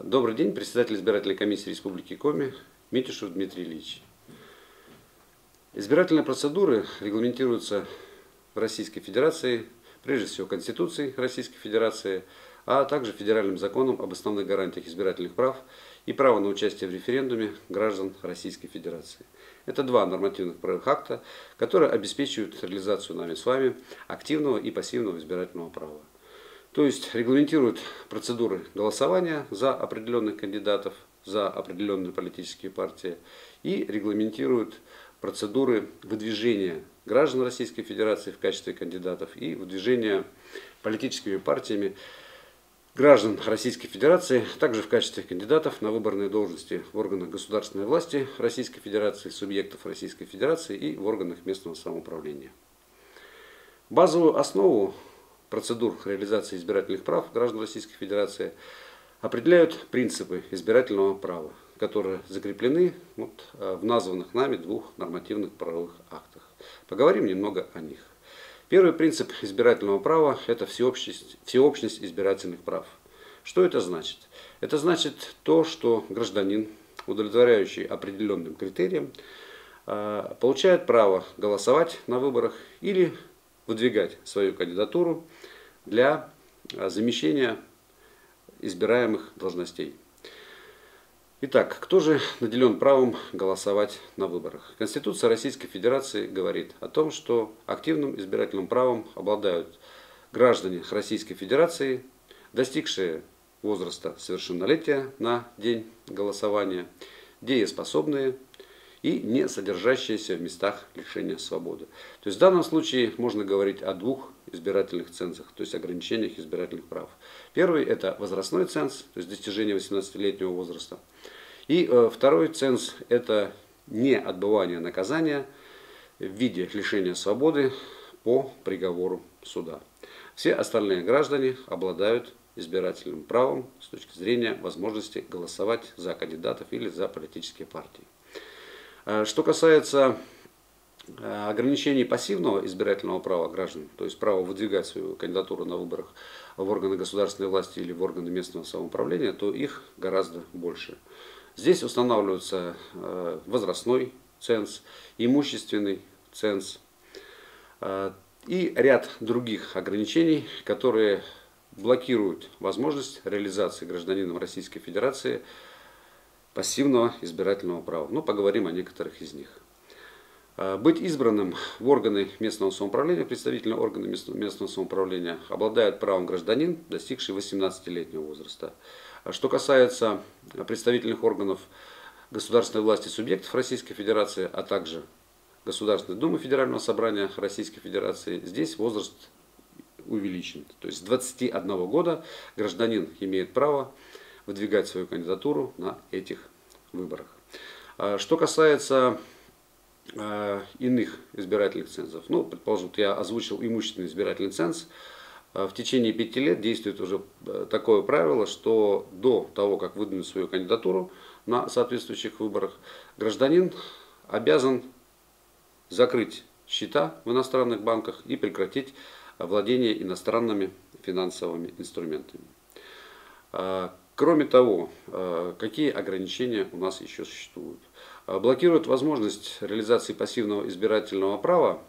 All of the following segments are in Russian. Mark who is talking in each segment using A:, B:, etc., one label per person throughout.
A: Добрый день, председатель избирательной комиссии Республики Коми Митюшев Дмитрий Ильич. Избирательные процедуры регламентируются в Российской Федерации, прежде всего Конституцией Российской Федерации, а также Федеральным законом об основных гарантиях избирательных прав и права на участие в референдуме граждан Российской Федерации. Это два нормативных правовых акта, которые обеспечивают реализацию нами с вами активного и пассивного избирательного права. То есть регламентируют процедуры голосования за определенных кандидатов, за определенные политические партии и регламентируют процедуры выдвижения граждан Российской Федерации в качестве кандидатов и выдвижения политическими партиями граждан Российской Федерации также в качестве кандидатов на выборные должности в органах государственной власти Российской Федерации, субъектов Российской Федерации и в органах местного самоуправления. Базовую основу процедур реализации избирательных прав граждан Российской Федерации определяют принципы избирательного права, которые закреплены в названных нами двух нормативных правовых актах. Поговорим немного о них. Первый принцип избирательного права – это всеобщность избирательных прав. Что это значит? Это значит то, что гражданин, удовлетворяющий определенным критериям, получает право голосовать на выборах или выдвигать свою кандидатуру для замещения избираемых должностей. Итак, кто же наделен правом голосовать на выборах? Конституция Российской Федерации говорит о том, что активным избирательным правом обладают граждане Российской Федерации, достигшие возраста совершеннолетия на день голосования, дееспособные и не содержащиеся в местах лишения свободы. То есть в данном случае можно говорить о двух избирательных цензах, то есть ограничениях избирательных прав. Первый – это возрастной ценз, то есть достижение 18-летнего возраста. И второй ценз – это не отбывание наказания в виде лишения свободы по приговору суда. Все остальные граждане обладают избирательным правом с точки зрения возможности голосовать за кандидатов или за политические партии. Что касается ограничений пассивного избирательного права граждан, то есть права выдвигать свою кандидатуру на выборах в органы государственной власти или в органы местного самоуправления, то их гораздо больше. Здесь устанавливается возрастной ценз, имущественный ценз и ряд других ограничений, которые блокируют возможность реализации гражданином Российской Федерации пассивного избирательного права. Но поговорим о некоторых из них. Быть избранным в органы местного самоуправления, представительные органы местного самоуправления, обладает правом гражданин, достигший 18-летнего возраста. Что касается представительных органов государственной власти субъектов Российской Федерации, а также Государственной Думы Федерального собрания Российской Федерации, здесь возраст увеличен. То есть с 21 года гражданин имеет право выдвигать свою кандидатуру на этих выборах. Что касается иных избирательных цензов, предположим, я озвучил имущественный избирательный ценз, в течение 5 лет действует уже такое правило, что до того, как выдвинуть свою кандидатуру на соответствующих выборах, гражданин обязан закрыть счета в иностранных банках и прекратить владение иностранными финансовыми инструментами. Кроме того, какие ограничения у нас еще существуют? Блокирует возможность реализации пассивного избирательного права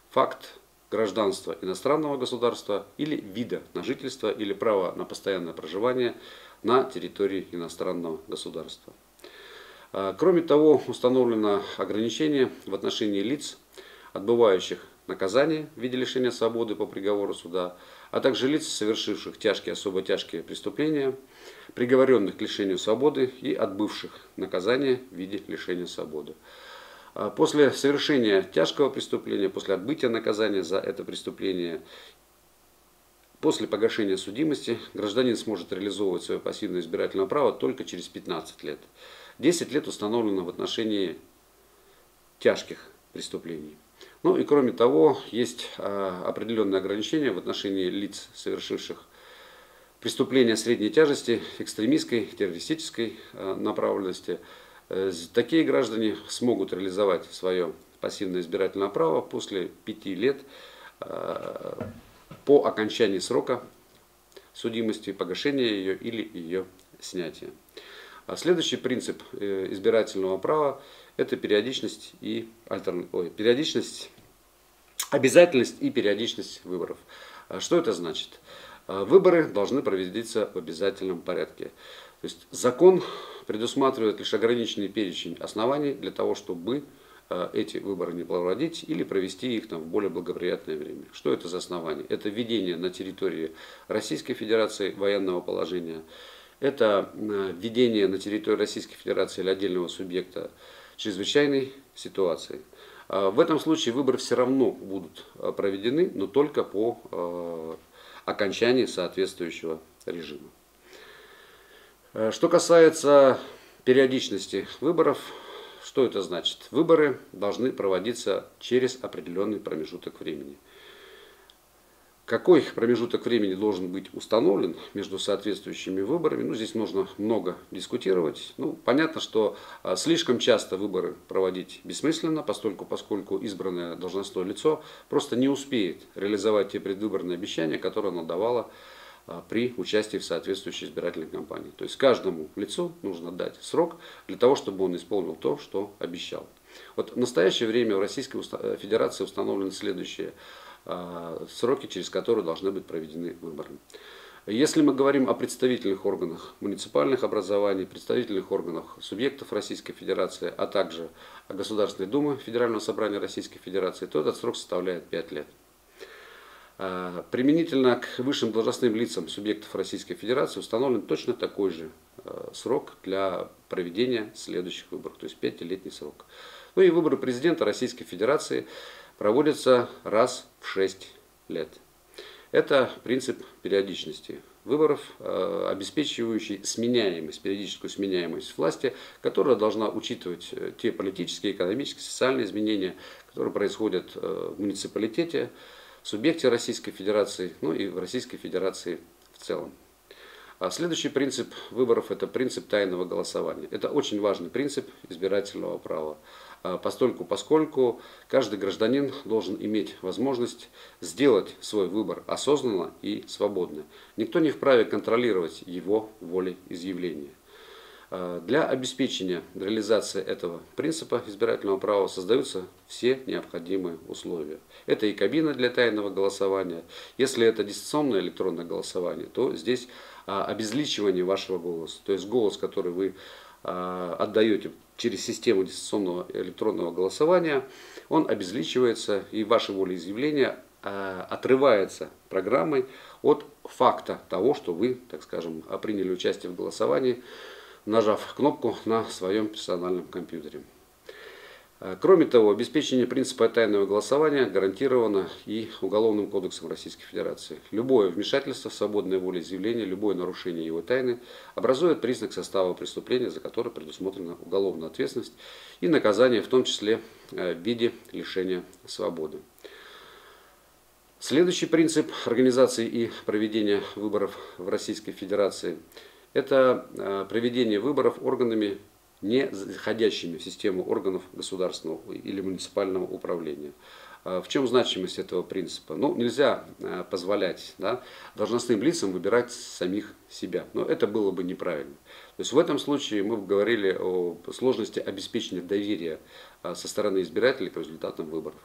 A: факт гражданства иностранного государства или вида на жительство или право на постоянное проживание на территории иностранного государства. Кроме того, установлено ограничение в отношении лиц, отбывающих наказание в виде лишения свободы по приговору суда, а также лиц, совершивших тяжкие, особо тяжкие преступления, приговоренных к лишению свободы и отбывших наказание в виде лишения свободы. После совершения тяжкого преступления, после отбытия наказания за это преступление, после погашения судимости, гражданин сможет реализовывать свое пассивное избирательное право только через 15 лет. 10 лет установлено в отношении тяжких преступлений. И кроме того, есть определенные ограничения в отношении лиц, совершивших преступления средней тяжести, экстремистской, террористической направленности. Такие граждане смогут реализовать свое пассивное избирательное право после 5 лет по окончании срока судимости, погашения ее или ее снятия. А следующий принцип избирательного права – это периодичность обязательность и периодичность выборов. Что это значит? Выборы должны проводиться в обязательном порядке. То есть закон предусматривает лишь ограниченный перечень оснований для того, чтобы эти выборы не проводить или провести их в более благоприятное время. Что это за основания? Это введение на территории Российской Федерации военного положения, это введение на территории Российской Федерации или отдельного субъекта чрезвычайной ситуации. В этом случае выборы все равно будут проведены, но только по окончании соответствующего режима. Что касается периодичности выборов, что это значит? Выборы должны проводиться через определенный промежуток времени. Какой промежуток времени должен быть установлен между соответствующими выборами? Здесь можно много дискутировать. Понятно, что слишком часто выборы проводить бессмысленно, поскольку избранное должностное лицо просто не успеет реализовать те предвыборные обещания, которые оно давало при участии в соответствующей избирательной кампании. То есть каждому лицу нужно дать срок для того, чтобы он исполнил то, что обещал. В настоящее время в Российской Федерации установлены следующие сроки, через которые должны быть проведены выборы. Если мы говорим о представительных органах муниципальных образований, представительных органах субъектов Российской Федерации, а также о Государственной Думе Федерального собрания Российской Федерации, то этот срок составляет 5 лет. Применительно к высшим должностным лицам субъектов Российской Федерации установлен точно такой же срок для проведения следующих выборов, то есть 5-летний срок. И выборы президента Российской Федерации проводятся раз в 6 лет. Это принцип периодичности выборов, обеспечивающий периодическую сменяемость власти, которая должна учитывать те политические, экономические, социальные изменения, которые происходят в муниципалитете, в субъекте Российской Федерации, и в Российской Федерации в целом. Следующий принцип выборов – это принцип тайного голосования. Это очень важный принцип избирательного права, поскольку каждый гражданин должен иметь возможность сделать свой выбор осознанно и свободно. Никто не вправе контролировать его волеизъявление. Для обеспечения реализации этого принципа избирательного права создаются все необходимые условия. Это и кабина для тайного голосования. Если это дистанционное электронное голосование, то здесь обезличивание вашего голоса. То есть голос, который вы отдаете через систему дистанционного электронного голосования, он обезличивается, и ваше волеизъявление отрывается программой от факта того, что вы, так скажем, приняли участие в голосовании, нажав кнопку на своем персональном компьютере. Кроме того, обеспечение принципа тайного голосования гарантировано и Уголовным кодексом Российской Федерации. Любое вмешательство в свободное волеизъявление, любое нарушение его тайны образует признак состава преступления, за которое предусмотрена уголовная ответственность и наказание, в том числе в виде лишения свободы. Следующий принцип организации и проведения выборов в Российской Федерации – это проведение выборов органами, не входящими в систему органов государственного или муниципального управления. В чем значимость этого принципа? Нельзя позволять должностным лицам выбирать самих себя. Но это было бы неправильно. То есть в этом случае мы говорили о сложности обеспечения доверия со стороны избирателей к результатам выборов.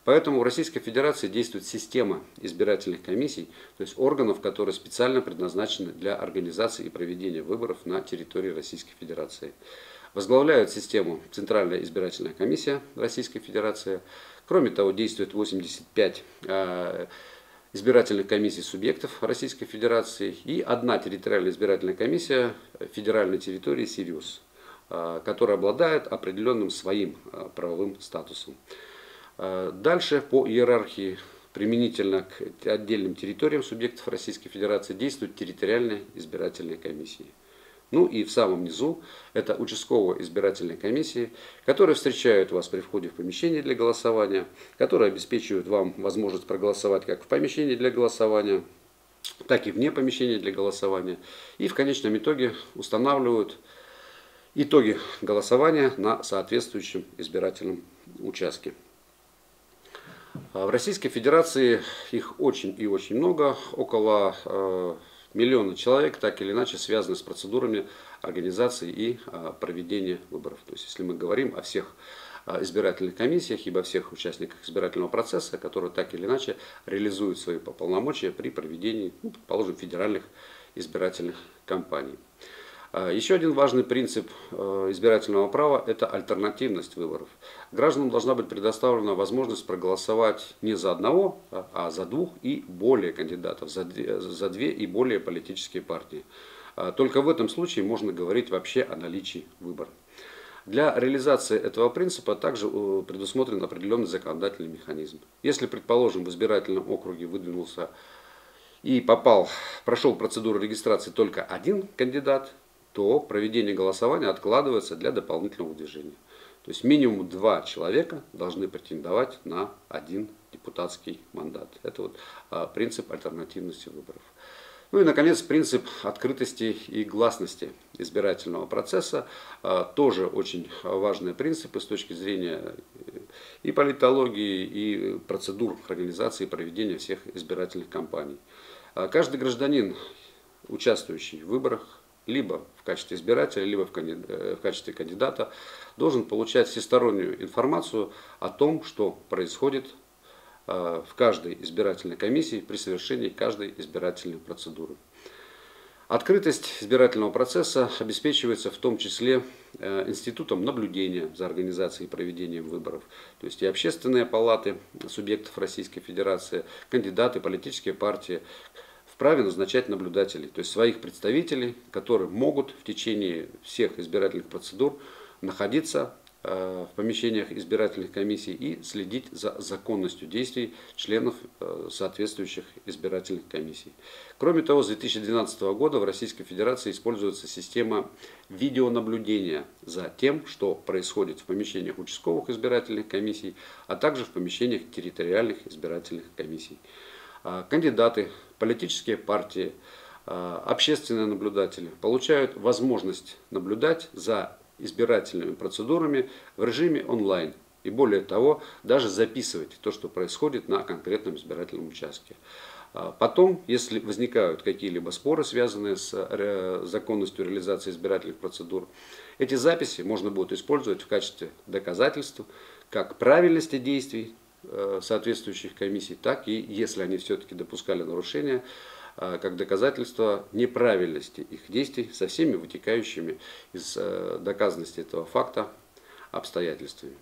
A: Поэтому в Российской Федерации действует система избирательных комиссий, то есть органов, которые специально предназначены для организации и проведения выборов на территории Российской Федерации. Возглавляет систему Центральная избирательная комиссия Российской Федерации. Кроме того, действует 85 избирательных комиссий субъектов Российской Федерации и одна территориальная избирательная комиссия федеральной территории Сириус, которая обладает определенным своим правовым статусом. Дальше по иерархии применительно к отдельным территориям субъектов Российской Федерации действуют территориальные избирательные комиссии. И в самом низу это участковые избирательные комиссии, которые встречают вас при входе в помещение для голосования, которые обеспечивают вам возможность проголосовать как в помещении для голосования, так и вне помещения для голосования. И в конечном итоге устанавливают итоги голосования на соответствующем избирательном участке. В Российской Федерации их очень и очень много, около миллионы человек так или иначе связаны с процедурами организации и проведения выборов. То есть, если мы говорим о всех избирательных комиссиях и обо всех участниках избирательного процесса, которые так или иначе реализуют свои полномочия при проведении, предположим, федеральных избирательных кампаний. Еще один важный принцип избирательного права – это альтернативность выборов. Гражданам должна быть предоставлена возможность проголосовать не за одного, а за двух и более кандидатов, за две и более политические партии. Только в этом случае можно говорить вообще о наличии выбора. Для реализации этого принципа также предусмотрен определенный законодательный механизм. Если, предположим, в избирательном округе выдвинулся и прошел процедуру регистрации только один кандидат, то проведение голосования откладывается для дополнительного движения. То есть минимум 2 человека должны претендовать на один депутатский мандат. Это вот принцип альтернативности выборов. Ну и, наконец, принцип открытости и гласности избирательного процесса. Тоже очень важные принципы с точки зрения и политологии, и процедур организации и проведения всех избирательных кампаний. Каждый гражданин, участвующий в выборах, либо в качестве избирателя, либо в качестве кандидата, должен получать всестороннюю информацию о том, что происходит в каждой избирательной комиссии при совершении каждой избирательной процедуры. Открытость избирательного процесса обеспечивается в том числе институтом наблюдения за организацией и проведением выборов. То есть и общественные палаты субъектов Российской Федерации, кандидаты, политические партии вправе назначать наблюдателей, то есть своих представителей, которые могут в течение всех избирательных процедур находиться в помещениях избирательных комиссий и следить за законностью действий членов соответствующих избирательных комиссий. Кроме того, с 2012 года в Российской Федерации используется система видеонаблюдения за тем, что происходит в помещениях участковых избирательных комиссий, а также в помещениях территориальных избирательных комиссий. Кандидаты, политические партии, общественные наблюдатели получают возможность наблюдать за избирательными процедурами в режиме онлайн. И более того, даже записывать то, что происходит на конкретном избирательном участке. Потом, если возникают какие-либо споры, связанные с законностью реализации избирательных процедур, эти записи можно будет использовать в качестве доказательства как правильности действий соответствующих комиссий, так и, если они все-таки допускали нарушения, как доказательство неправильности их действий со всеми вытекающими из доказанности этого факта обстоятельствами.